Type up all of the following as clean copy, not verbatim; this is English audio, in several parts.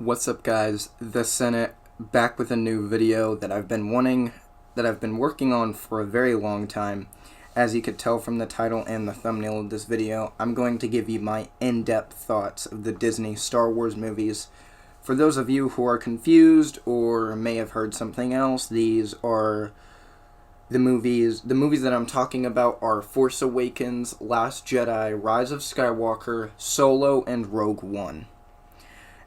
What's up, guys? The Senate back with a new video that I've been working on for a very long time. As you could tell from the title and the thumbnail of this video, I'm going to give you my in-depth thoughts of the Disney Star Wars movies. For those of you who are confused or may have heard something else, these are the movies that I'm talking about are Force Awakens, Last Jedi, Rise of Skywalker, Solo, and Rogue One.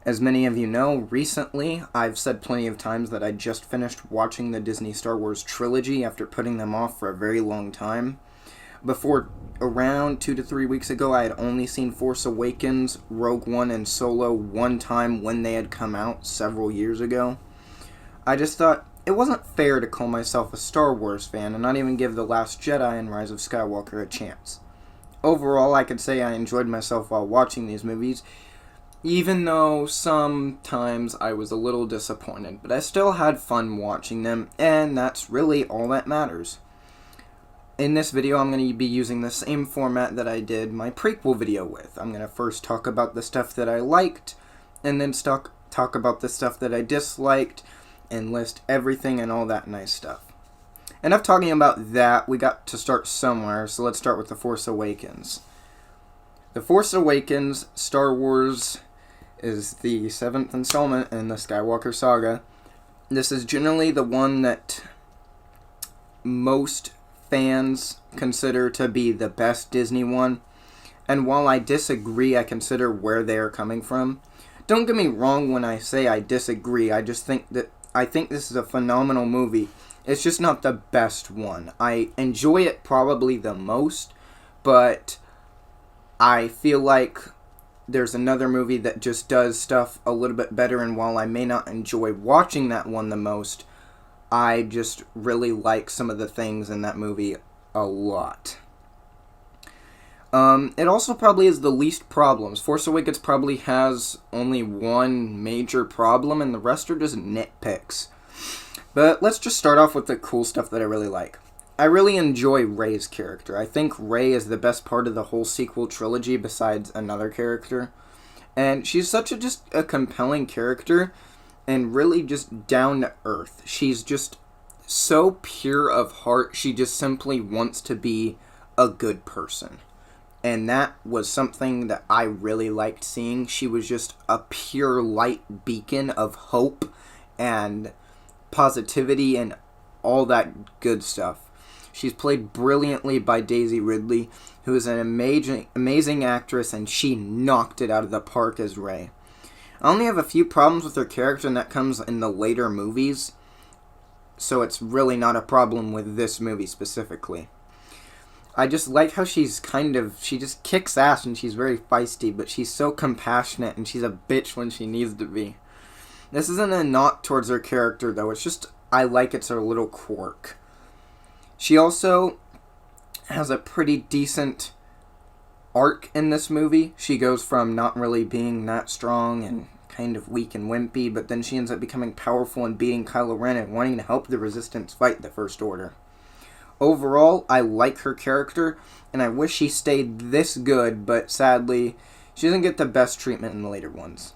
As many of you know, recently I've said plenty of times that I just finished watching the Disney Star Wars trilogy after putting them off for a very long time. Before, around 2 to 3 weeks ago, I had only seen Force Awakens, Rogue One, and Solo one time when they had come out several years ago. I just thought it wasn't fair to call myself a Star Wars fan and not even give The Last Jedi and Rise of Skywalker a chance. Overall, I could say I enjoyed myself while watching these movies, even though sometimes I was a little disappointed, but I still had fun watching them, and that's really all that matters. In this video, I'm going to be using the same format that I did my prequel video with. I'm going to first talk about the stuff that I liked, and then talk about the stuff that I disliked, and list everything and all that nice stuff. Enough talking about that, we got to start somewhere, so let's start with The Force Awakens. The Force Awakens, Star Wars, is the 7th installment in the Skywalker saga. This is generally the one that most fans consider to be the best Disney one, and while I disagree, I consider where they are coming from. Don't get me wrong when I say I disagree, I think this is a phenomenal movie. It's just not the best one. I enjoy it probably the most, but I feel like there's another movie that just does stuff a little bit better, and while I may not enjoy watching that one the most, I just really like some of the things in that movie a lot. It also probably has the least problems. Force Awakens probably has only one major problem, and the rest are just nitpicks. But let's just start off with the cool stuff that I really like. I really enjoy Rey's character. I think Rey is the best part of the whole sequel trilogy besides another character. And she's such a compelling character and really just down to earth. She's just so pure of heart. She just simply wants to be a good person. And that was something that I really liked seeing. She was just a pure light beacon of hope and positivity and all that good stuff. She's played brilliantly by Daisy Ridley, who is an amazing actress, and she knocked it out of the park as Rey. I only have a few problems with her character, and that comes in the later movies, so it's really not a problem with this movie specifically. I just like how she just kicks ass and she's very feisty, but she's so compassionate and she's a bitch when she needs to be. This isn't a knock towards her character, though. It's just, I like it's her little quirk. She also has a pretty decent arc in this movie. She goes from not really being that strong and kind of weak and wimpy, but then she ends up becoming powerful and beating Kylo Ren and wanting to help the Resistance fight the First Order. Overall, I like her character, and I wish she stayed this good, but sadly, she doesn't get the best treatment in the later ones.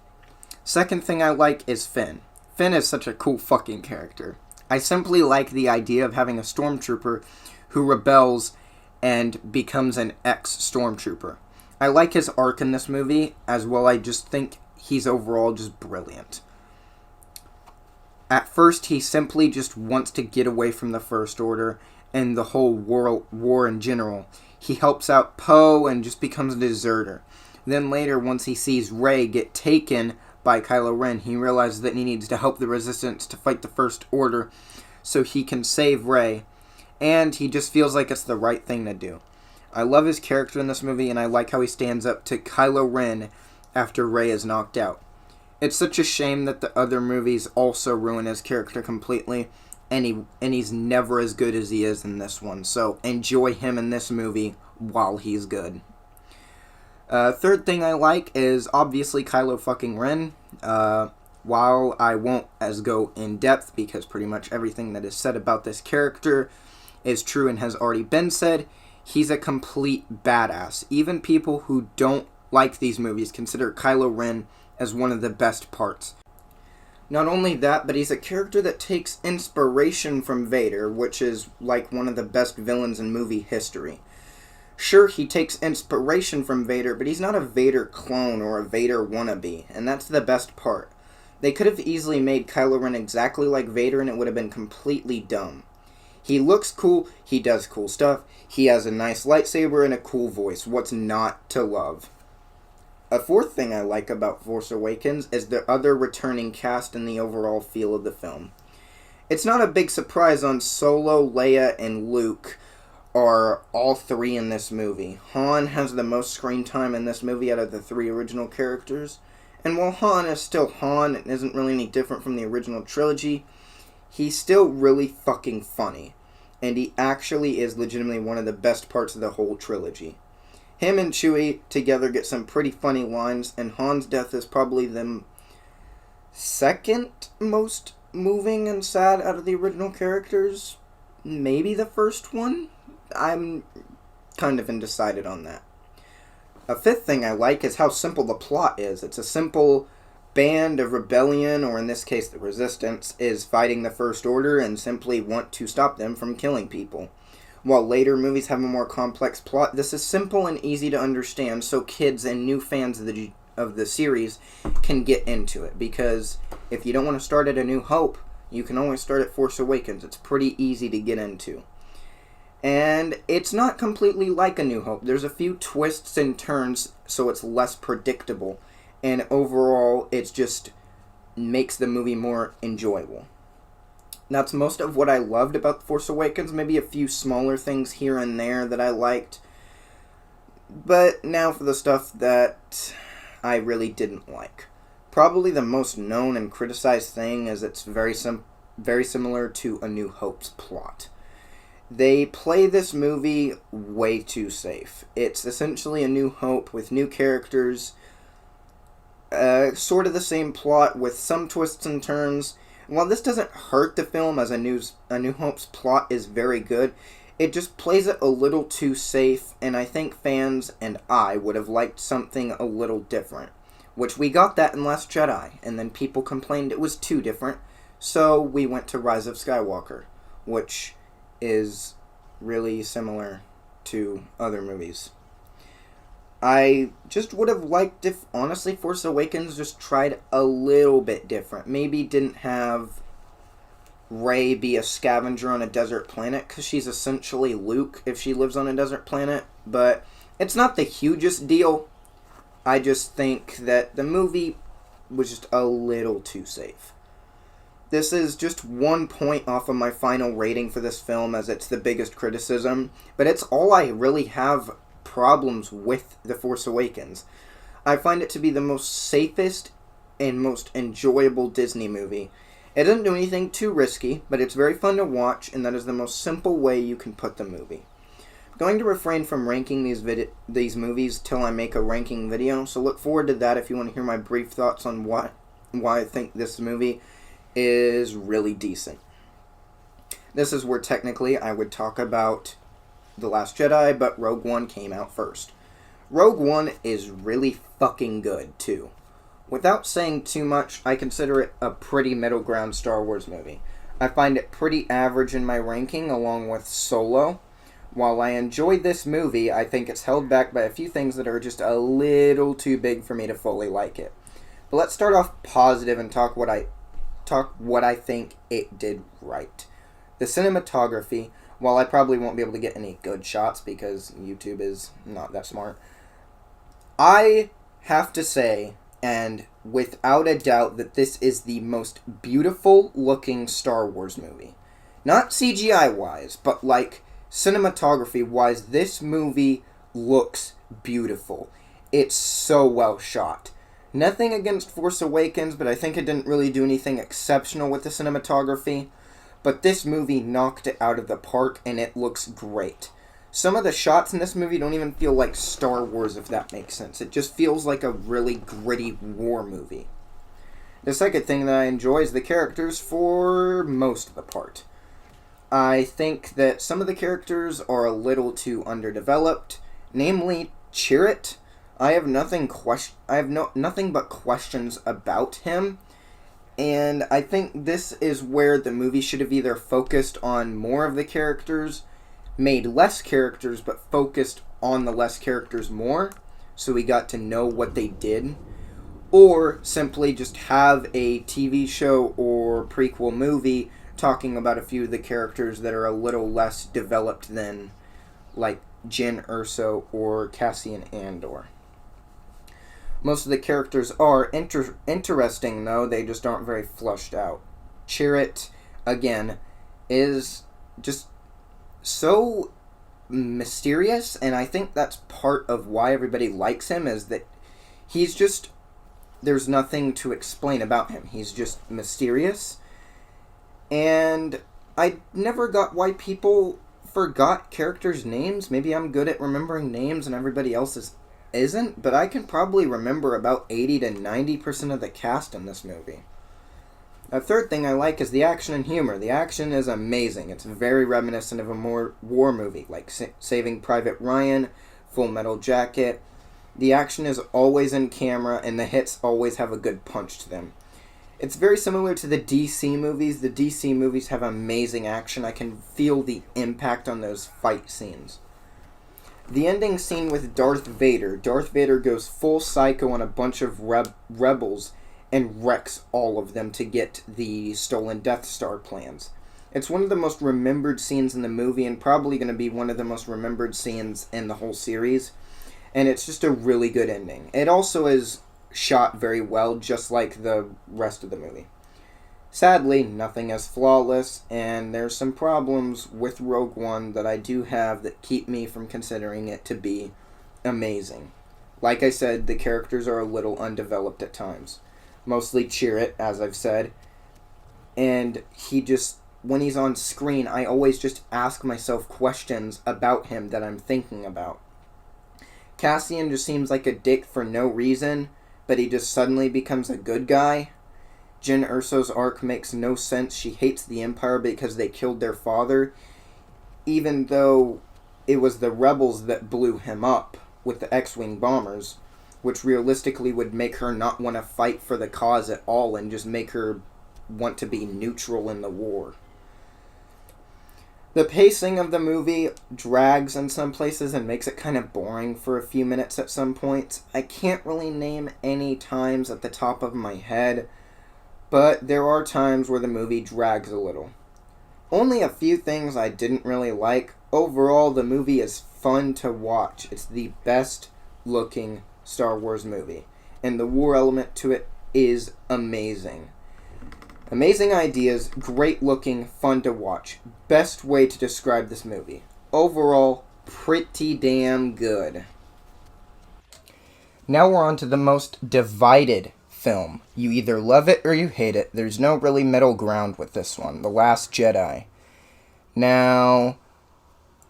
Second thing I like is Finn. Finn is such a cool fucking character. I simply like the idea of having a stormtrooper who rebels and becomes an ex-stormtrooper. I like his arc in this movie as well. I just think he's overall just brilliant. At first, he simply just wants to get away from the First Order and the whole war in general. He helps out Poe and just becomes a deserter. Then later, once he sees Rey get taken by Kylo Ren, he realizes that he needs to help the Resistance to fight the First Order so he can save Rey, and he just feels like it's the right thing to do. I love his character in this movie, and I like how he stands up to Kylo Ren after Rey is knocked out. It's such a shame that the other movies also ruin his character completely, and he's never as good as he is in this one, so enjoy him in this movie while he's good. Third thing I like is obviously Kylo fucking Ren. While I won't go in depth because pretty much everything that is said about this character is true and has already been said, he's a complete badass. Even people who don't like these movies consider Kylo Ren as one of the best parts. Not only that, but he's a character that takes inspiration from Vader, which is like one of the best villains in movie history. Sure, he takes inspiration from Vader, but he's not a Vader clone or a Vader wannabe, and that's the best part. They could have easily made Kylo Ren exactly like Vader and it would have been completely dumb. He looks cool, he does cool stuff, he has a nice lightsaber and a cool voice. What's not to love? A fourth thing I like about Force Awakens is the other returning cast and the overall feel of the film. It's not a big surprise on Solo, Leia, and Luke are all three in this movie. Han has the most screen time in this movie out of the three original characters. And while Han is still Han and isn't really any different from the original trilogy, he's still really fucking funny. And he actually is legitimately one of the best parts of the whole trilogy. Him and Chewie together get some pretty funny lines, and Han's death is probably the second most moving and sad out of the original characters. Maybe the first one? I'm kind of undecided on that. A fifth thing I like is how simple the plot is. It's a simple band of rebellion, or in this case the resistance, is fighting the First Order and simply want to stop them from killing people. While later movies have a more complex plot, this is simple and easy to understand so kids and new fans of the series can get into it. Because if you don't want to start at A New Hope, you can always start at Force Awakens. It's pretty easy to get into. And it's not completely like A New Hope. There's a few twists and turns, so it's less predictable. And overall, it just makes the movie more enjoyable. That's most of what I loved about The Force Awakens. Maybe a few smaller things here and there that I liked. But now for the stuff that I really didn't like. Probably the most known and criticized thing is it's very similar to A New Hope's plot. They play this movie way too safe. It's essentially A New Hope with new characters, sort of the same plot with some twists and turns. While this doesn't hurt the film, as A New Hope's plot is very good, it just plays it a little too safe, and I think fans and I would have liked something a little different. Which we got that in Last Jedi, and then people complained it was too different, so we went to Rise of Skywalker, which is really similar to other movies. I just would have liked if, honestly, Force Awakens just tried a little bit different. Maybe didn't have Rey be a scavenger on a desert planet, because she's essentially Luke if she lives on a desert planet. But it's not the hugest deal. I just think that the movie was just a little too safe. This is just 1 point off of my final rating for this film, as it's the biggest criticism. But it's all I really have problems with The Force Awakens. I find it to be the most safest and most enjoyable Disney movie. It doesn't do anything too risky, but it's very fun to watch, and that is the most simple way you can put the movie. I'm going to refrain from ranking these movies till I make a ranking video, so look forward to that if you want to hear my brief thoughts on why I think this movie is really decent. This is where technically I would talk about The Last Jedi, but Rogue One came out first. Rogue One is really fucking good, too. Without saying too much, I consider it a pretty middle ground Star Wars movie. I find it pretty average in my ranking, along with Solo. While I enjoyed this movie, I think it's held back by a few things that are just a little too big for me to fully like it. But let's start off positive and talk what I think it did right. The cinematography, while I probably won't be able to get any good shots because YouTube is not that smart, I have to say, and without a doubt, that this is the most beautiful looking Star Wars movie. Not CGI-wise, but like cinematography-wise, this movie looks beautiful. It's so well shot. Nothing against Force Awakens, but I think it didn't really do anything exceptional with the cinematography. But this movie knocked it out of the park, and it looks great. Some of the shots in this movie don't even feel like Star Wars, if that makes sense. It just feels like a really gritty war movie. The second thing that I enjoy is the characters for most of the part. I think that some of the characters are a little too underdeveloped, namely Chirrut. I have nothing but questions about him. And I think this is where the movie should have either focused on more of the characters, made less characters, but focused on the less characters more, so we got to know what they did, or simply just have a TV show or prequel movie talking about a few of the characters that are a little less developed than, like, Jyn Erso or Cassian Andor. Most of the characters are interesting, though. They just aren't very fleshed out. Chirrut, again, is just so mysterious, and I think that's part of why everybody likes him, is that he's just... there's nothing to explain about him. He's just mysterious. And I never got why people forgot characters' names. Maybe I'm good at remembering names and everybody else isn't, but I can probably remember about 80 to 90% of the cast in this movie. A third thing I like is the action and humor. The action is amazing. It's very reminiscent of a more war movie, like Saving Private Ryan, Full Metal Jacket. The action is always in camera, and the hits always have a good punch to them. It's very similar to the DC movies. The DC movies have amazing action. I can feel the impact on those fight scenes. The ending scene with Darth Vader. Darth Vader goes full psycho on a bunch of rebels and wrecks all of them to get the stolen Death Star plans. It's one of the most remembered scenes in the movie, and probably going to be one of the most remembered scenes in the whole series. And it's just a really good ending. It also is shot very well, just like the rest of the movie. Sadly, nothing is flawless, and there's some problems with Rogue One that I do have that keep me from considering it to be amazing. Like I said, the characters are a little undeveloped at times. Mostly Chirrut, as I've said. And he just, when he's on screen, I always just ask myself questions about him that I'm thinking about. Cassian just seems like a dick for no reason, but he just suddenly becomes a good guy. Jyn Erso's arc makes no sense. She hates the Empire because they killed their father, even though it was the rebels that blew him up with the X-Wing bombers, which realistically would make her not want to fight for the cause at all and just make her want to be neutral in the war. The pacing of the movie drags in some places and makes it kind of boring for a few minutes at some points. I can't really name any times at the top of my head, but there are times where the movie drags a little. Only a few things I didn't really like. Overall, the movie is fun to watch. It's the best looking Star Wars movie, and the war element to it is amazing. Amazing ideas, great looking, fun to watch. Best way to describe this movie. Overall, pretty damn good. Now we're on to the most divided film. You either love it or you hate it. There's no really middle ground with this one. The Last Jedi. Now,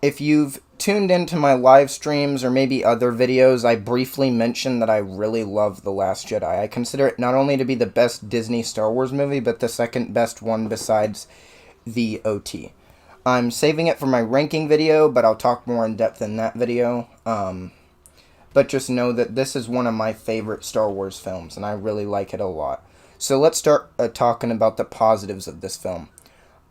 if you've tuned into my live streams or maybe other videos, I briefly mentioned that I really love The Last Jedi. I consider it not only to be the best Disney Star Wars movie, but the second best one besides the OT. I'm saving it for my ranking video, but I'll talk more in depth in that video. But just know that this is one of my favorite Star Wars films, and I really like it a lot. So let's start talking about the positives of this film.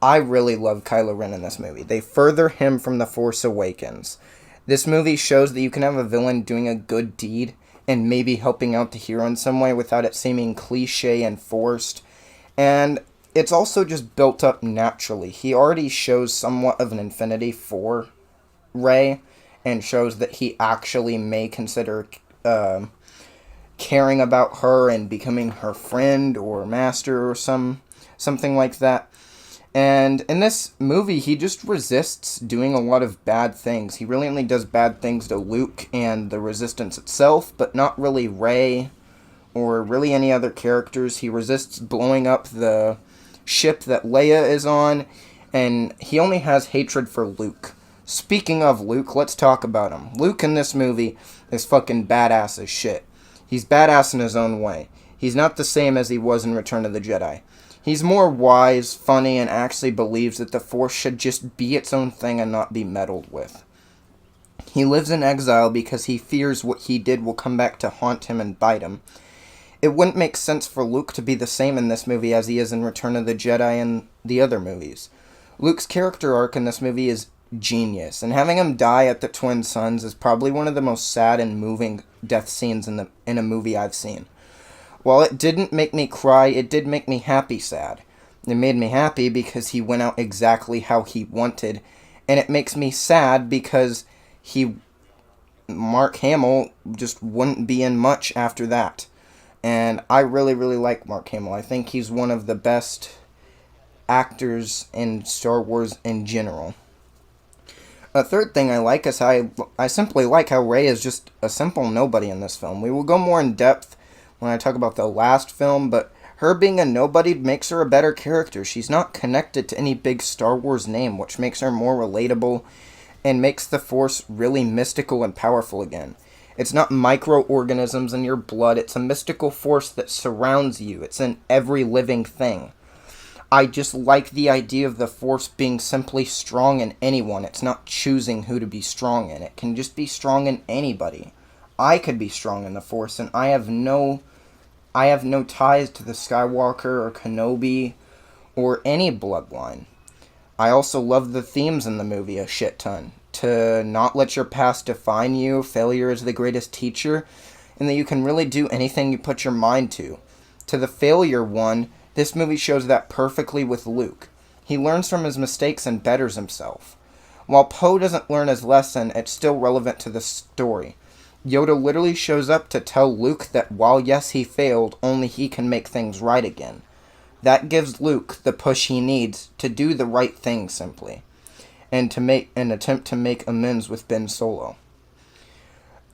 I really love Kylo Ren in this movie. They further him from The Force Awakens. This movie shows that you can have a villain doing a good deed and maybe helping out the hero in some way without it seeming cliche and forced. And it's also just built up naturally. He already shows somewhat of an affinity for Rey, and shows that he actually may consider caring about her and becoming her friend or master or something like that. And in this movie, he just resists doing a lot of bad things. He really only does bad things to Luke and the Resistance itself, but not really Rey or really any other characters. He resists blowing up the ship that Leia is on, and he only has hatred for Luke. Speaking of Luke, let's talk about him. Luke in this movie is fucking badass as shit. He's badass in his own way. He's not the same as he was in Return of the Jedi. He's more wise, funny, and actually believes that the Force should just be its own thing and not be meddled with. He lives in exile because he fears what he did will come back to haunt him and bite him. It wouldn't make sense for Luke to be the same in this movie as he is in Return of the Jedi and the other movies. Luke's character arc in this movie is genius, and having him die at the Twin Suns is probably one of the most sad and moving death scenes in a movie I've seen. While it didn't make me cry, it did make me happy sad. It made me happy because he went out exactly how he wanted, and it makes me sad because Mark Hamill just wouldn't be in much after that. And I really, really like Mark Hamill. I think he's one of the best actors in Star Wars in general. A third thing I like is I simply like how Rey is just a simple nobody in this film. We will go more in depth when I talk about the last film, but her being a nobody makes her a better character. She's not connected to any big Star Wars name, which makes her more relatable and makes the Force really mystical and powerful again. It's not microorganisms in your blood. It's a mystical force that surrounds you. It's in every living thing. I just like the idea of the Force being simply strong in anyone. It's not choosing who to be strong in. It can just be strong in anybody. I could be strong in the Force, and I have no ties to the Skywalker or Kenobi or any bloodline. I also love the themes in the movie a shit ton. To not let your past define you, failure is the greatest teacher, and that you can really do anything you put your mind to. To the failure one, this movie shows that perfectly with Luke. He learns from his mistakes and betters himself. While Poe doesn't learn his lesson, it's still relevant to the story. Yoda literally shows up to tell Luke that while yes he failed, only he can make things right again. That gives Luke the push he needs to do the right thing simply, and to make an attempt to make amends with Ben Solo.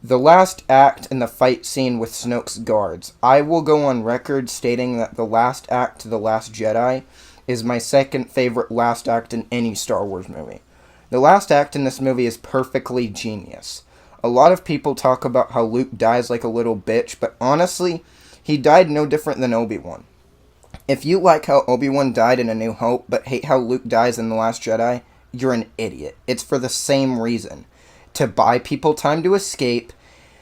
The last act in the fight scene with Snoke's guards. I will go on record stating that the last act to The Last Jedi is my second favorite last act in any Star Wars movie. The last act in this movie is perfectly genius. A lot of people talk about how Luke dies like a little bitch, but honestly, he died no different than Obi-Wan. If you like how Obi-Wan died in A New Hope, but hate how Luke dies in The Last Jedi, you're an idiot. It's for the same reason. To buy people time to escape,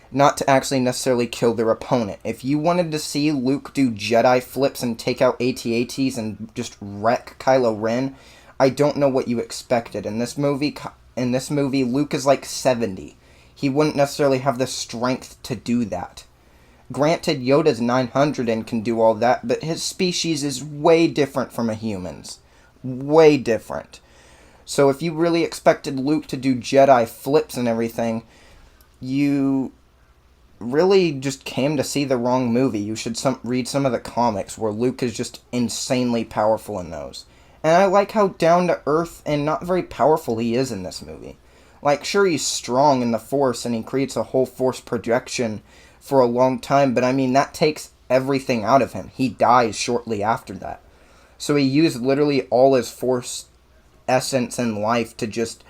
not to actually necessarily kill their opponent. If you wanted to see Luke do Jedi flips and take out AT-ATs and just wreck Kylo Ren, I don't know what you expected. In this movie, Luke is like 70. He wouldn't necessarily have the strength to do that. Granted, Yoda's 900 and can do all that, but his species is way different from a human's. Way different. So if you really expected Luke to do Jedi flips and everything, you really just came to see the wrong movie. You should read some of the comics where Luke is just insanely powerful in those. And I like how down-to-earth and not very powerful he is in this movie. Like, sure, he's strong in the Force and he creates a whole Force projection for a long time, but I mean, that takes everything out of him. He dies shortly after that. So he used literally all his Force essence in life to just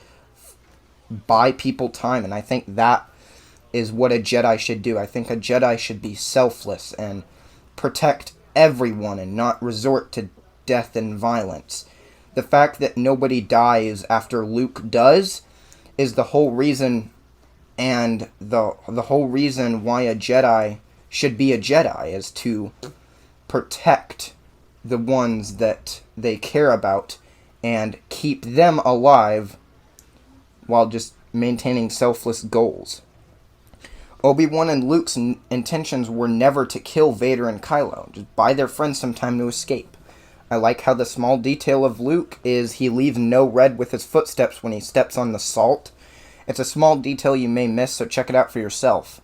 buy people time, and I think that is what a Jedi should do. I think a Jedi should be selfless and protect everyone and not resort to death and violence. The fact that nobody dies after Luke does is the whole reason, and the whole reason why a Jedi should be a Jedi is to protect the ones that they care about and keep them alive while just maintaining selfless goals. Obi-Wan and Luke's intentions were never to kill Vader and Kylo, just buy their friends some time to escape. I like how the small detail of Luke is he leaves no red with his footsteps when he steps on the salt. It's a small detail you may miss, so check it out for yourself.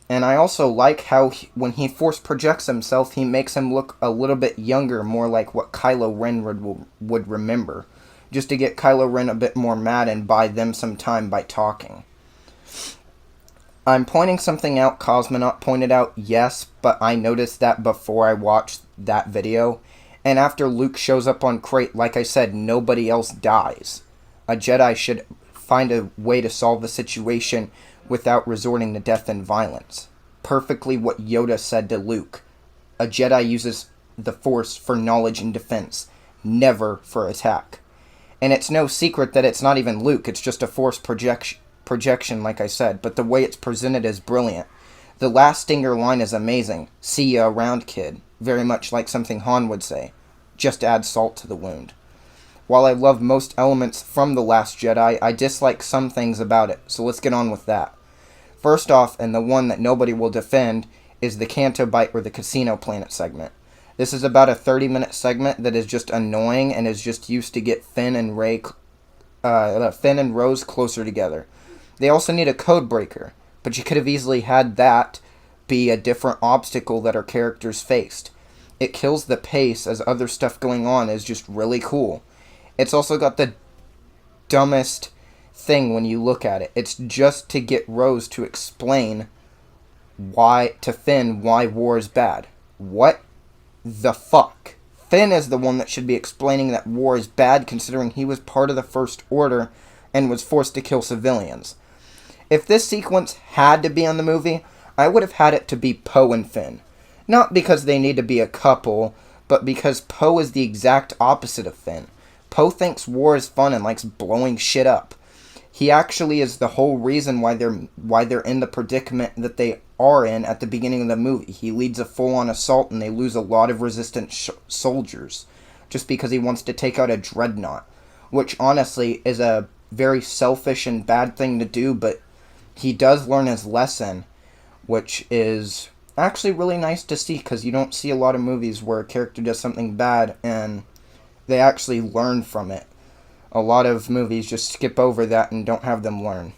And I also like how when he force projects himself, he makes him look a little bit younger, more like what Kylo Ren would remember, just to get Kylo Ren a bit more mad and buy them some time by talking. I'm pointing something out Cosmonaut pointed out, yes, but I noticed that before I watched that video. And after Luke shows up on Crate, like I said, nobody else dies. A Jedi should find a way to solve the situation without resorting to death and violence. Perfectly what Yoda said to Luke. A Jedi uses the Force for knowledge and defense, never for attack. And it's no secret that it's not even Luke, it's just a Force projection, like I said, but the way it's presented is brilliant. The last Stinger line is amazing. "See ya around, kid." Very much like something Han would say. Just add salt to the wound. While I love most elements from The Last Jedi, I dislike some things about it, so let's get on with that. First off, and the one that nobody will defend, is the Canto Bight or the Casino Planet segment. This is about a 30-minute segment that is just annoying and is just used to get Finn and Rose closer together. They also need a code breaker, but you could have easily had that be a different obstacle that our characters faced. It kills the pace as other stuff going on is just really cool. It's also got the dumbest thing when you look at it. It's just to get Rose to explain to Finn why war is bad. What the fuck? Finn is the one that should be explaining that war is bad, considering he was part of the First Order and was forced to kill civilians. If this sequence had to be on the movie, I would have had it to be Poe and Finn. Not because they need to be a couple, but because Poe is the exact opposite of Finn. Poe thinks war is fun and likes blowing shit up. He actually is the whole reason why they're in the predicament that they are in at the beginning of the movie. He leads a full-on assault and they lose a lot of resistant soldiers just because he wants to take out a dreadnought, which honestly is a very selfish and bad thing to do, but he does learn his lesson, which is actually really nice to see because you don't see a lot of movies where a character does something bad and they actually learn from it. A lot of movies just skip over that and don't have them learn.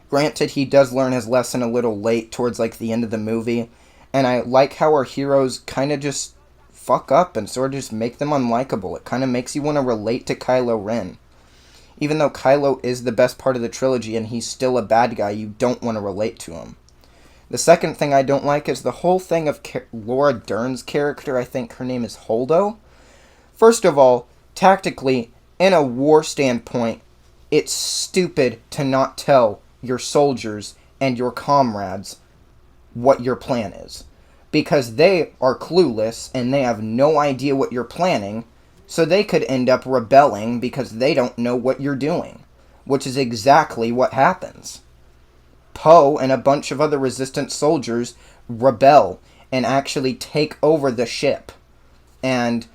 Granted, he does learn his lesson a little late towards like the end of the movie, and I like how our heroes kind of just fuck up and sort of just make them unlikable. It kind of makes you want to relate to Kylo Ren. Even though Kylo is the best part of the trilogy and he's still a bad guy, you don't want to relate to him. The second thing I don't like is the whole thing of Laura Dern's character. I think her name is Holdo. First of all, tactically, in a war standpoint, it's stupid to not tell your soldiers and your comrades what your plan is. Because they are clueless and they have no idea what you're planning, so they could end up rebelling because they don't know what you're doing. Which is exactly what happens. Poe and a bunch of other resistant soldiers rebel and actually take over the ship. And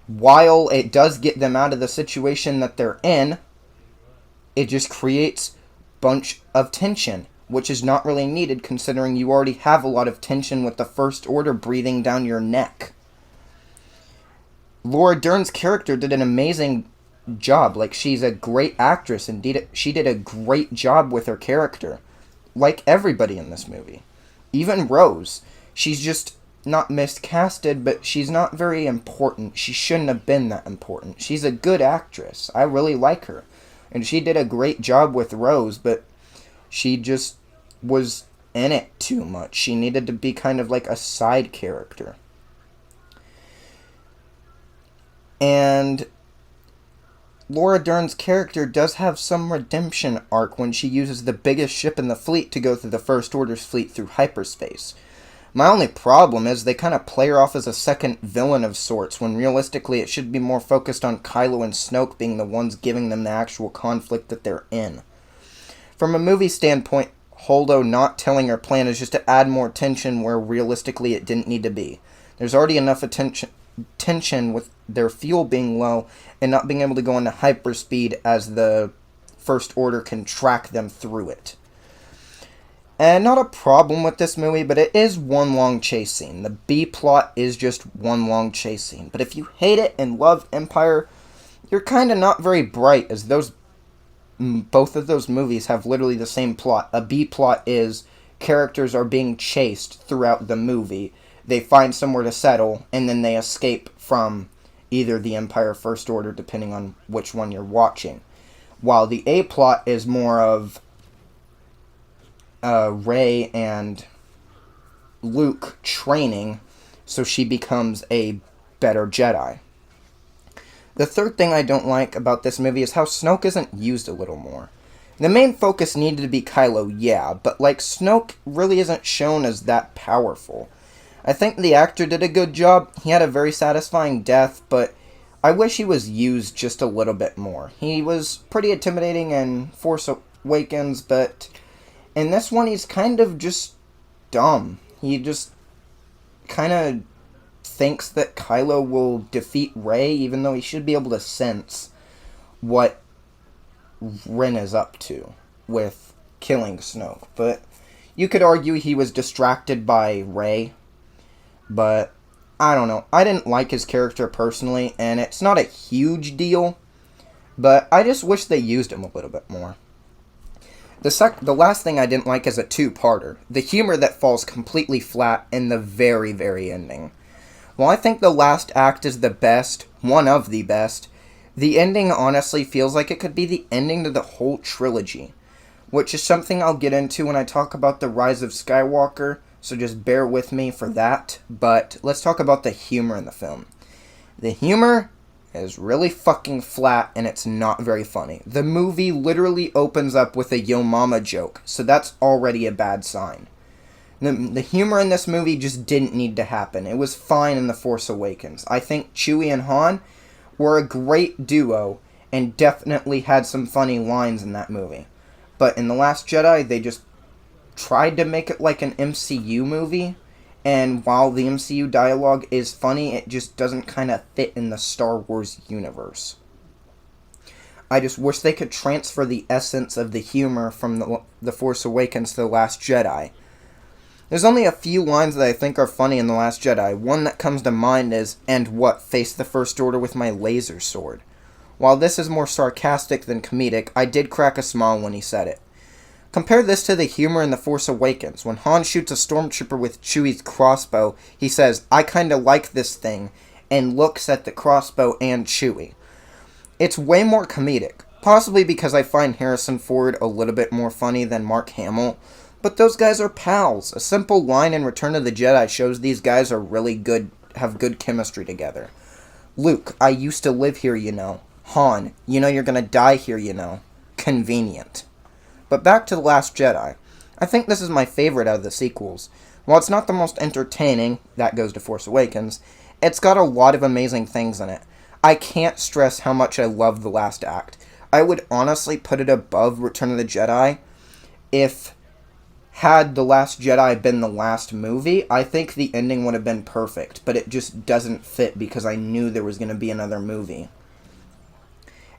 while it does get them out of the situation that they're in, it just creates a bunch of tension, which is not really needed considering you already have a lot of tension with the First Order breathing down your neck. Laura Dern's character did an amazing job. Like, she's a great actress, and she did a great job with her character. Like everybody in this movie. Even Rose. She's just not miscasted, but she's not very important. She shouldn't have been that important. She's a good actress. I really like her. And she did a great job with Rose, but she just was in it too much. She needed to be kind of like a side character. And Laura Dern's character does have some redemption arc when she uses the biggest ship in the fleet to go through the First Order's fleet through hyperspace. My only problem is they kind of play her off as a second villain of sorts, when realistically it should be more focused on Kylo and Snoke being the ones giving them the actual conflict that they're in. From a movie standpoint, Holdo not telling her plan is just to add more tension where realistically it didn't need to be. There's already enough tension with their fuel being low and not being able to go into hyperspeed as the First Order can track them through it. And not a problem with this movie, but it is one long chase scene. The B-plot is just one long chase scene. But if you hate it and love Empire, you're kind of not very bright, as both of those movies have literally the same plot. A B-plot is characters are being chased throughout the movie. They find somewhere to settle, and then they escape from either the Empire or First Order, depending on which one you're watching. While the A-plot is more of Rey and Luke training so she becomes a better Jedi. The third thing I don't like about this movie is how Snoke isn't used a little more. The main focus needed to be Kylo, yeah, but like Snoke really isn't shown as that powerful. I think the actor did a good job. He had a very satisfying death, but I wish he was used just a little bit more. He was pretty intimidating in Force Awakens, but in this one he's kind of just dumb. He just kind of thinks that Kylo will defeat Rey, even though he should be able to sense what Ren is up to with killing Snoke. But you could argue he was distracted by Rey, but I don't know. I didn't like his character personally, and it's not a huge deal, but I just wish they used him a little bit more. The last thing I didn't like is a two-parter. The humor that falls completely flat in the very, very ending. While I think the last act is the best, one of the best, the ending honestly feels like it could be the ending to the whole trilogy, which is something I'll get into when I talk about The Rise of Skywalker, so just bear with me for that. But let's talk about the humor in the film. The humor is really fucking flat, and it's not very funny. The movie literally opens up with a Yo Mama joke, so that's already a bad sign. The humor in this movie just didn't need to happen. It was fine in The Force Awakens. I think Chewie and Han were a great duo, and definitely had some funny lines in that movie. But in The Last Jedi, they just tried to make it like an MCU movie, and while the MCU dialogue is funny, it just doesn't kind of fit in the Star Wars universe. I just wish they could transfer the essence of the humor from The Force Awakens to The Last Jedi. There's only a few lines that I think are funny in The Last Jedi. One that comes to mind is, "And what, face the First Order with my laser sword?" While this is more sarcastic than comedic, I did crack a smile when he said it. Compare this to the humor in The Force Awakens. When Han shoots a stormtrooper with Chewie's crossbow, he says, "I kinda like this thing," and looks at the crossbow and Chewie. It's way more comedic, possibly because I find Harrison Ford a little bit more funny than Mark Hamill, but those guys are pals. A simple line in Return of the Jedi shows these guys are really good, have good chemistry together. Luke, "I used to live here, you know." Han, "You know you're gonna die here, you know." Convenient. But back to The Last Jedi. I think this is my favorite out of the sequels. While it's not the most entertaining, that goes to Force Awakens, it's got a lot of amazing things in it. I can't stress how much I love the last act. I would honestly put it above Return of the Jedi. If had The Last Jedi been the last movie, I think the ending would have been perfect, but it just doesn't fit because I knew there was going to be another movie.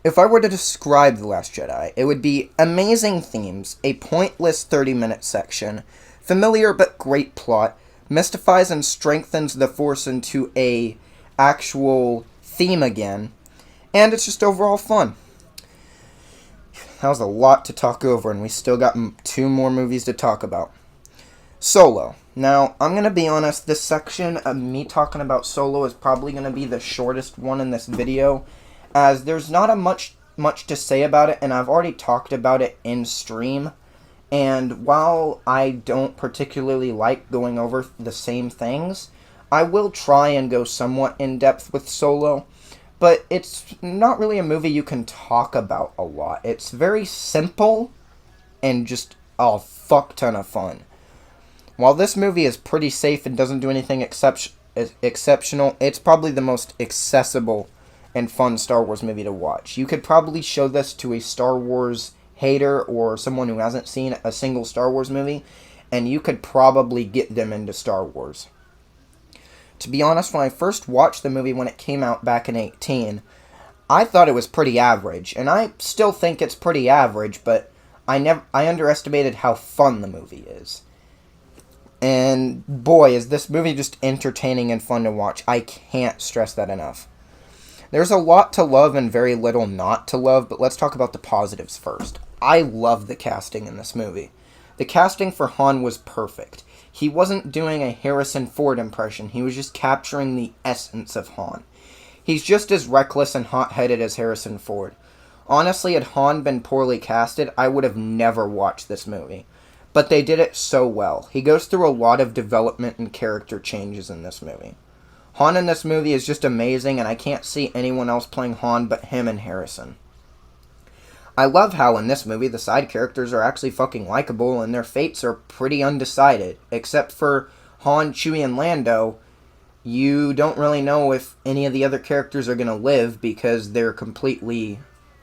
If I were to describe The Last Jedi, it would be amazing themes, a pointless 30-minute section, familiar but great plot, mystifies and strengthens the Force into a actual theme again, and it's just overall fun. That was a lot to talk over, and we still got 2 more movies to talk about. Solo. Now, I'm going to be honest, this section of me talking about Solo is probably going to be the shortest one in this video, as there's not a much to say about it, and I've already talked about it in stream. And while I don't particularly like going over the same things, I will try and go somewhat in depth with Solo. But it's not really a movie you can talk about a lot. It's very simple and just a fuck ton of fun. While this movie is pretty safe and doesn't do anything exceptional, it's probably the most accessible and fun Star Wars movie to watch. You could probably show this to a Star Wars hater or someone who hasn't seen a single Star Wars movie, and you could probably get them into Star Wars. To be honest, when I first watched the movie when it came out back in 2018, I thought it was pretty average, and I still think it's pretty average, but I underestimated how fun the movie is. And boy, is this movie just entertaining and fun to watch. I can't stress that enough. There's a lot to love and very little not to love, but let's talk about the positives first. I love the casting in this movie. The casting for Han was perfect. He wasn't doing a Harrison Ford impression, he was just capturing the essence of Han. He's just as reckless and hot-headed as Harrison Ford. Honestly, had Han been poorly casted, I would have never watched this movie. But they did it so well. He goes through a lot of development and character changes in this movie. Han in this movie is just amazing, and I can't see anyone else playing Han but him and Harrison. I love how in this movie the side characters are actually fucking likable and their fates are pretty undecided. Except for Han, Chewie, and Lando, you don't really know if any of the other characters are going to live because they're completely,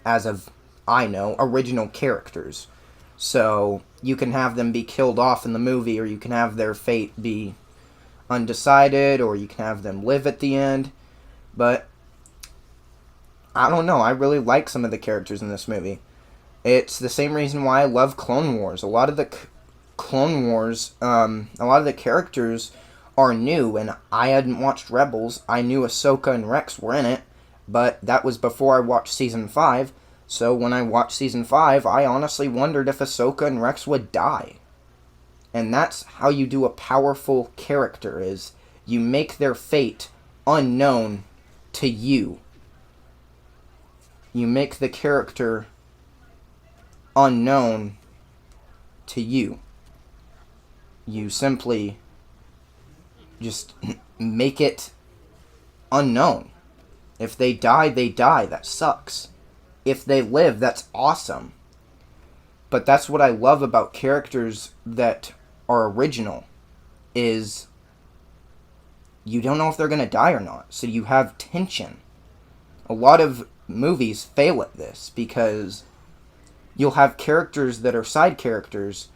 as of I know, original characters. So you can have them be killed off in the movie, or you can have their fate be undecided, or you can have them live at the end. But I don't know, I really like some of the characters in this movie. It's the same reason why I love Clone Wars. A lot of the Clone Wars, a lot of the characters are new, and I hadn't watched Rebels. I knew Ahsoka and Rex were in it, but that was before I watched Season 5. So when I watched Season 5, I honestly wondered if Ahsoka and Rex would die. And that's how you do a powerful character, is you make their fate unknown to you. You make the character unknown to you. You simply just make it unknown. If they die, they die. That sucks. If they live, that's awesome. But that's what I love about characters that are original, is you don't know if they're going to die or not. So you have tension. A lot of movies fail at this because you'll have characters that are side characters,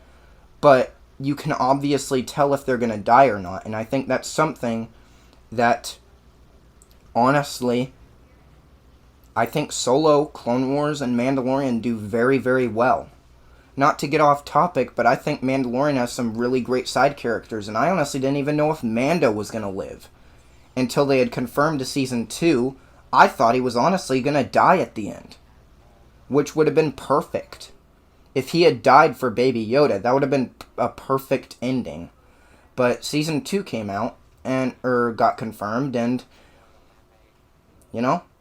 but you can obviously tell if they're going to die or not. And I think that's something that, honestly, I think Solo, Clone Wars, and Mandalorian do very, very well. Not to get off topic, but I think Mandalorian has some really great side characters, and I honestly didn't even know if Mando was going to live. Until they had confirmed to Season 2, I thought he was honestly going to die at the end. Which would have been perfect. If he had died for Baby Yoda, that would have been a perfect ending. But Season 2 came out, got confirmed, and,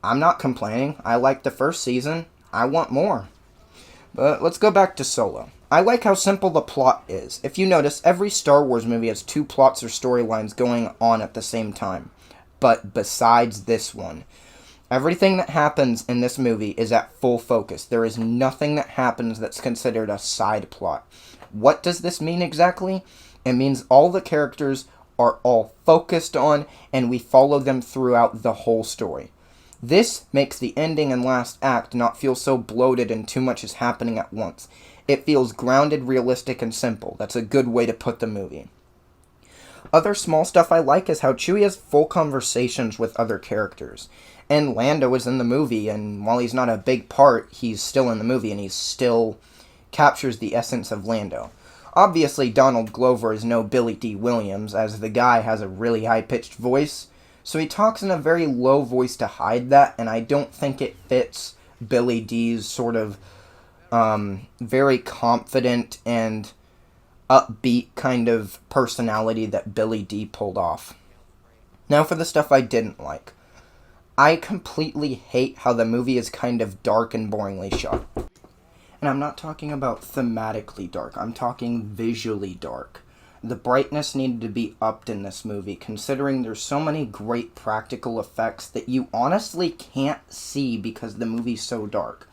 I'm not complaining. I liked the first season. I want more. But let's go back to Solo. I like how simple the plot is. If you notice, every Star Wars movie has two plots or storylines going on at the same time. But besides this one, everything that happens in this movie is at full focus. There is nothing that happens that's considered a side plot. What does this mean exactly? It means all the characters are all focused on, and we follow them throughout the whole story. This makes the ending and last act not feel so bloated and too much is happening at once. It feels grounded, realistic, and simple. That's a good way to put the movie. Other small stuff I like is how Chewie has full conversations with other characters. And Lando is in the movie, and while he's not a big part, he's still in the movie, and he still captures the essence of Lando. Obviously, Donald Glover is no Billy D. Williams, as the guy has a really high-pitched voice, so he talks in a very low voice to hide that, and I don't think it fits Billy D's sort of very confident and upbeat kind of personality that Billy D pulled off. Now for the stuff I didn't like. I completely hate how the movie is kind of dark and boringly shot. And I'm not talking about thematically dark, I'm talking visually dark. The brightness needed to be upped in this movie, considering there's so many great practical effects that you honestly can't see because the movie's so dark.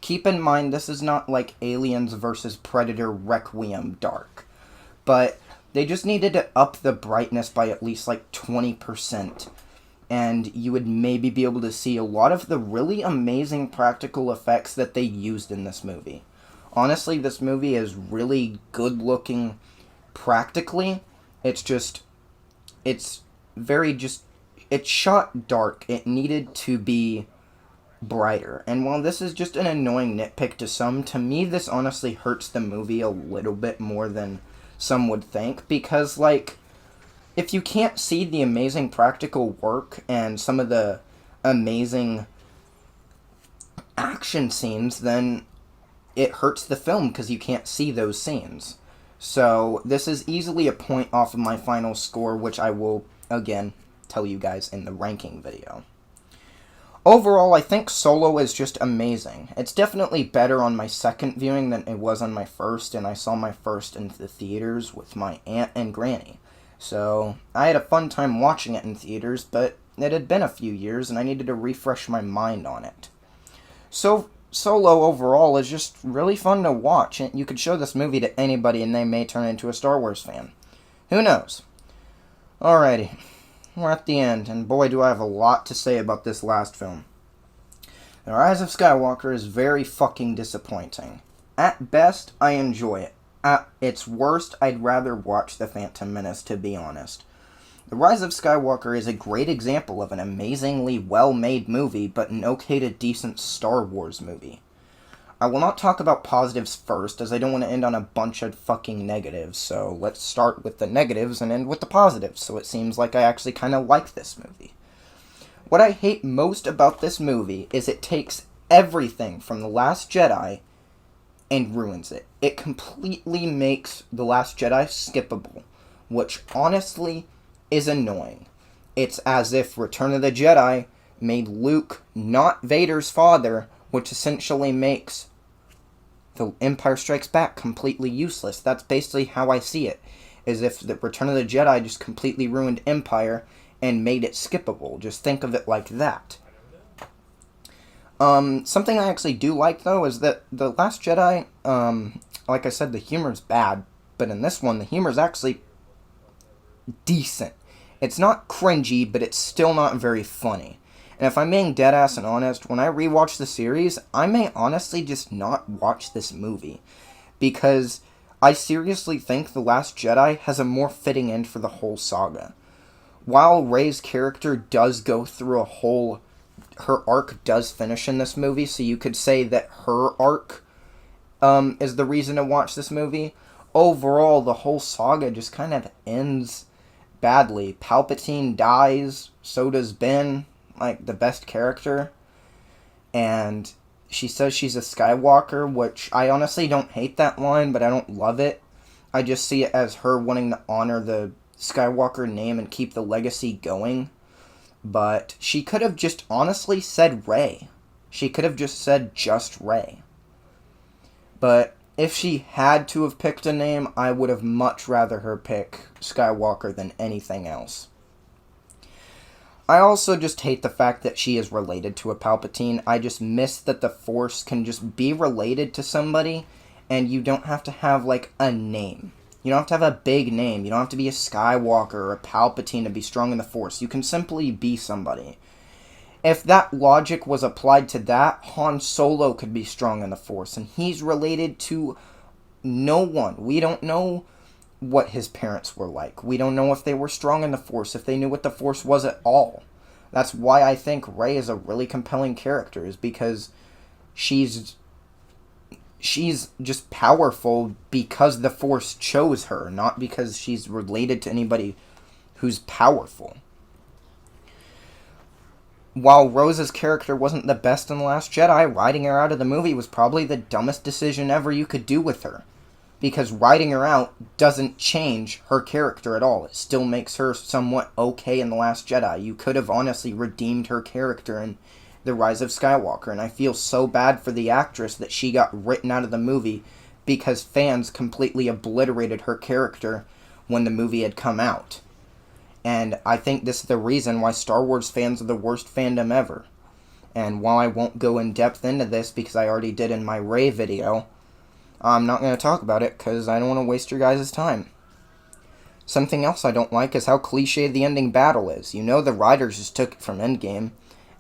Keep in mind, this is not like Aliens vs. Predator Requiem dark. But they just needed to up the brightness by at least like 20%. And you would maybe be able to see a lot of the really amazing practical effects that they used in this movie. Honestly, this movie is really good looking practically. It's shot dark. It needed to be brighter. And while this is just an annoying nitpick to some, to me this honestly hurts the movie a little bit more than some would think. Because, if you can't see the amazing practical work and some of the amazing action scenes, then it hurts the film because you can't see those scenes. So this is easily a point off of my final score, which I will, again, tell you guys in the ranking video. Overall, I think Solo is just amazing. It's definitely better on my second viewing than it was on my first, and I saw my first in the theaters with my aunt and granny. So I had a fun time watching it in theaters, but it had been a few years, and I needed to refresh my mind on it. So Solo overall is just really fun to watch, and you could show this movie to anybody and they may turn into a Star Wars fan. Who knows? Alrighty, we're at the end, and boy do I have a lot to say about this last film. The Rise of Skywalker is very fucking disappointing. At best, I enjoy it. At its worst, I'd rather watch The Phantom Menace, to be honest. The Rise of Skywalker is a great example of an amazingly well-made movie, but an okay to decent Star Wars movie. I will not talk about positives first, as I don't want to end on a bunch of fucking negatives, so let's start with the negatives and end with the positives, so it seems like I actually kind of like this movie. What I hate most about this movie is it takes everything from The Last Jedi and ruins it. It completely makes The Last Jedi skippable, which honestly is annoying. It's as if Return of the Jedi made Luke not Vader's father, which essentially makes The Empire Strikes Back completely useless. That's basically how I see it, as if the Return of the Jedi just completely ruined Empire and made it skippable. Just think of it like that. Something I actually do like, though, is that The Last Jedi, like I said, the humor's bad, but in this one, the humor's actually decent. It's not cringy, but it's still not very funny. And if I'm being deadass and honest, when I rewatch the series, I may honestly just not watch this movie. Because I seriously think The Last Jedi has a more fitting end for the whole saga. While Rey's character does go through her arc does finish in this movie, so you could say that her arc is the reason to watch this movie. Overall, the whole saga just kind of ends badly. Palpatine dies, so does Ben, like the best character, and she says she's a Skywalker, which I honestly don't hate that line, but I don't love it. I just see it as her wanting to honor the Skywalker name and keep the legacy going. But she could have just honestly said Rey. She could have just said just Rey. But if she had to have picked a name, I would have much rather her pick Skywalker than anything else. I also just hate the fact that she is related to a Palpatine. I just miss that the Force can just be related to somebody, and you don't have to have, like, a name. You don't have to have a big name. You don't have to be a Skywalker or a Palpatine to be strong in the Force. You can simply be somebody. If that logic was applied to that, Han Solo could be strong in the Force, and he's related to no one. We don't know what his parents were like. We don't know if they were strong in the Force, if they knew what the Force was at all. That's why I think Rey is a really compelling character, is because she's just powerful because the Force chose her, not because she's related to anybody who's powerful. While Rose's character wasn't the best in The Last Jedi, writing her out of the movie was probably the dumbest decision ever you could do with her. Because writing her out doesn't change her character at all. It still makes her somewhat okay in The Last Jedi. You could have honestly redeemed her character in The Rise of Skywalker, and I feel so bad for the actress that she got written out of the movie because fans completely obliterated her character when the movie had come out. And I think this is the reason why Star Wars fans are the worst fandom ever. And while I won't go in depth into this because I already did in my Rey video, I'm not going to talk about it because I don't want to waste your guys' time. Something else I don't like is how cliche the ending battle is. You know the writers just took it from Endgame.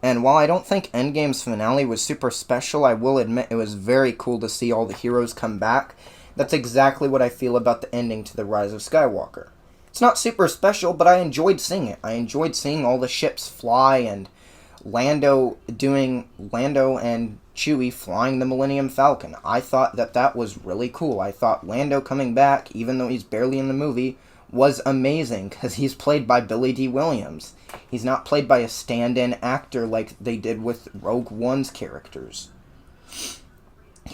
And while I don't think Endgame's finale was super special, I will admit it was very cool to see all the heroes come back. That's exactly what I feel about the ending to The Rise of Skywalker. It's not super special, but I enjoyed seeing it. I enjoyed seeing all the ships fly and Lando and Chewie flying the Millennium Falcon. I thought that was really cool. I thought Lando coming back, even though he's barely in the movie, was amazing because he's played by Billy D. Williams. He's not played by a stand-in actor like they did with Rogue One's characters.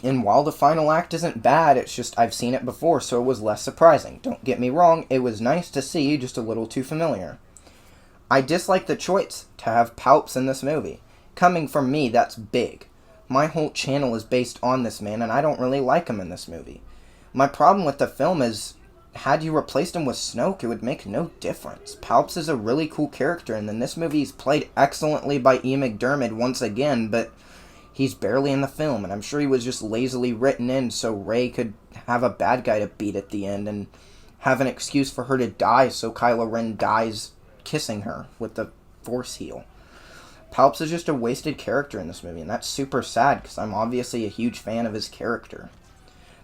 And while the final act isn't bad, it's just I've seen it before, so it was less surprising. Don't get me wrong, it was nice to see, just a little too familiar. I dislike the choice to have Palps in this movie. Coming from me, that's big. My whole channel is based on this man, and I don't really like him in this movie. My problem with the film is, had you replaced him with Snoke, it would make no difference. Palps is a really cool character, and in this movie he's played excellently by Ian McDiarmid once again, but he's barely in the film, and I'm sure he was just lazily written in so Rey could have a bad guy to beat at the end and have an excuse for her to die so Kylo Ren dies kissing her with the Force heal. Palps is just a wasted character in this movie, and that's super sad because I'm obviously a huge fan of his character.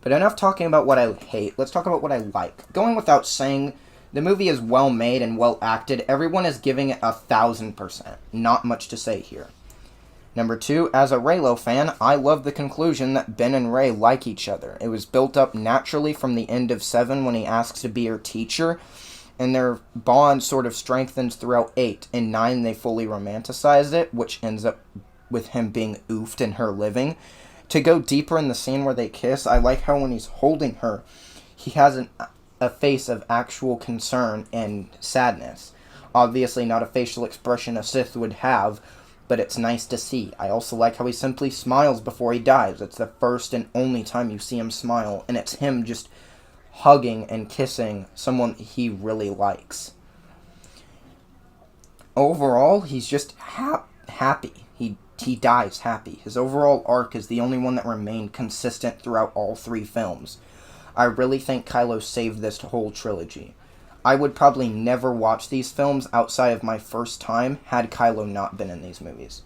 But enough talking about what I hate. Let's talk about what I like. Going without saying, the movie is well made and well acted. Everyone is giving it 1,000%. Not much to say here. Number 2, as a Reylo fan, I love the conclusion that Ben and Rey like each other. It was built up naturally from the end of 7 when he asks to be her teacher, and their bond sort of strengthens throughout 8. In 9, they fully romanticize it, which ends up with him being oofed and her living. To go deeper in the scene where they kiss, I like how when he's holding her, he has a face of actual concern and sadness. Obviously not a facial expression a Sith would have, but it's nice to see. I also like how he simply smiles before he dies. It's the first and only time you see him smile, and it's him just hugging and kissing someone he really likes. Overall, he's just happy. He dies happy. His overall arc is the only one that remained consistent throughout all 3 films. I really think Kylo saved this whole trilogy. I would probably never watch these films outside of my first time had Kylo not been in these movies.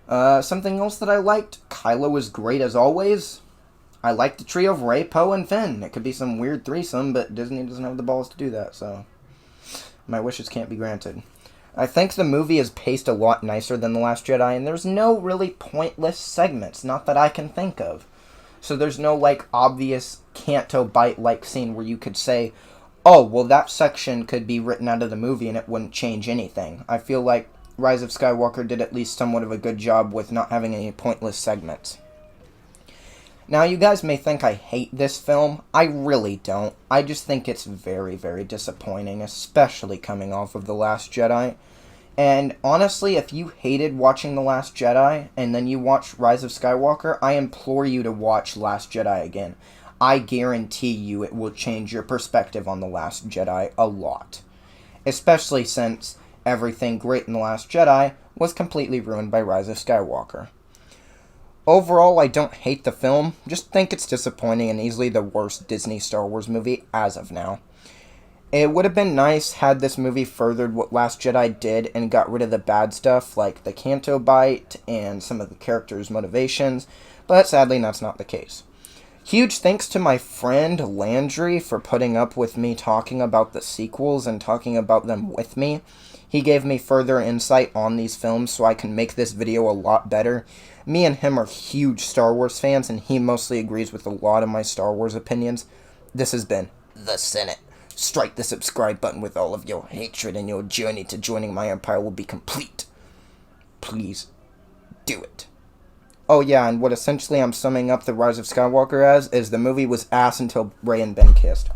Something else that I liked, Kylo was great as always. I like the trio of Rey, Poe, and Finn. It could be some weird threesome, but Disney doesn't have the balls to do that, so my wishes can't be granted. I think the movie is paced a lot nicer than The Last Jedi, and there's no really pointless segments, not that I can think of. So there's no, obvious Canto Bite-like scene where you could say, oh, well, that section could be written out of the movie and it wouldn't change anything. I feel like Rise of Skywalker did at least somewhat of a good job with not having any pointless segments. Now, you guys may think I hate this film. I really don't. I just think it's very, very disappointing, especially coming off of The Last Jedi. And honestly, if you hated watching The Last Jedi and then you watched Rise of Skywalker, I implore you to watch Last Jedi again. I guarantee you it will change your perspective on The Last Jedi a lot. Especially since everything great in The Last Jedi was completely ruined by Rise of Skywalker. Overall, I don't hate the film, just think it's disappointing and easily the worst Disney Star Wars movie as of now. It would have been nice had this movie furthered what Last Jedi did and got rid of the bad stuff like the Canto Bite and some of the characters' motivations, but sadly that's not the case. Huge thanks to my friend Landry for putting up with me talking about the sequels and talking about them with me. He gave me further insight on these films so I can make this video a lot better. Me and him are huge Star Wars fans and he mostly agrees with a lot of my Star Wars opinions. This has been The Senate. Strike the subscribe button with all of your hatred and your journey to joining my empire will be complete. Please do it. Oh yeah, and what essentially I'm summing up The Rise of Skywalker as is the movie was ass until Rey and Ben kissed.